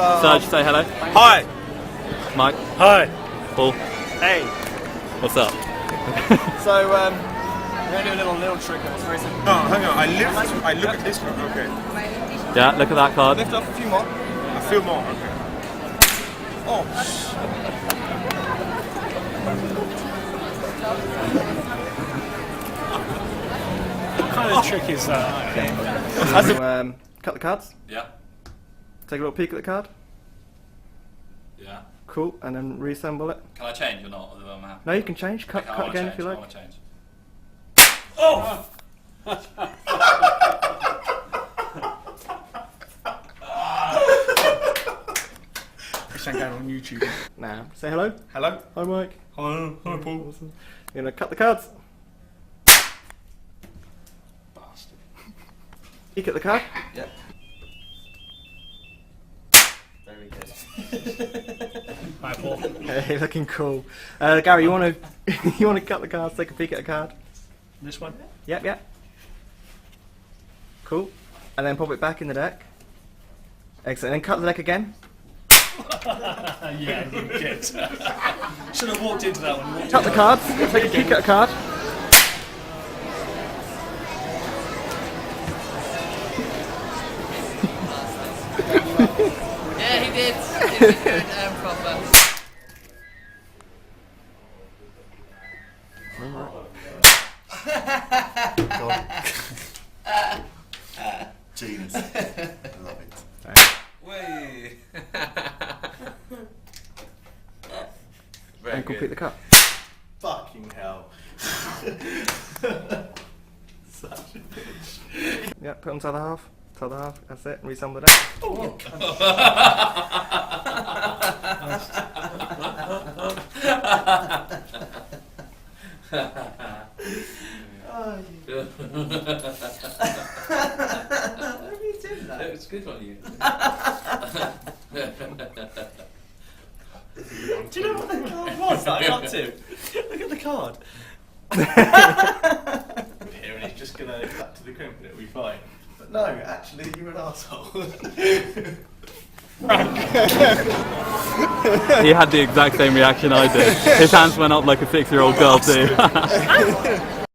Serge, say hello. Hi. Mike. Hi. Paul. Hey. What's up? So, we're going to do a little trick on this very simple. Oh, hang on. I look at this one. Okay. Yeah, look at that card. Lift up a few more. I feel more. Okay. Oh, What kind of trick is that? cut the cards. Yeah. Take a little peek at the card. Yeah. Cool, and then reassemble it. Can I change or not? Or am I happy? No, you can change. Cut again if you like. I want to change. Oh! This ain't going on YouTube. Now, say hello. Hello. Hi, Mike. Hi, Paul. Awesome. You're gonna cut the cards. Bastard. Peek at the card. Yep. Very good. Hi, Paul. Hey, looking cool. Gary, you wanna you wanna cut the cards? Take a peek at the card. This one? Yep, yep. Cool. And then pop it back in the deck. Excellent. And then cut the deck again. Yeah, you did. Should have walked into that one. Cut the cards. Take a peek at a card. Yeah, he did. He did good and proper. Genius. I love it. Whey. And complete the cut. Fucking hell. Such a bitch. Yeah, put on to the other half. To the other half. That's it. Reassemble the deck. That was good on you. Do you know what the card was that I got to? Look at the card. Here, and he's just gonna cut to the crimp and it'll be fine. But no, actually, you're an asshole. He had the exact same reaction I did. His hands went up like a 6-year-old girl too.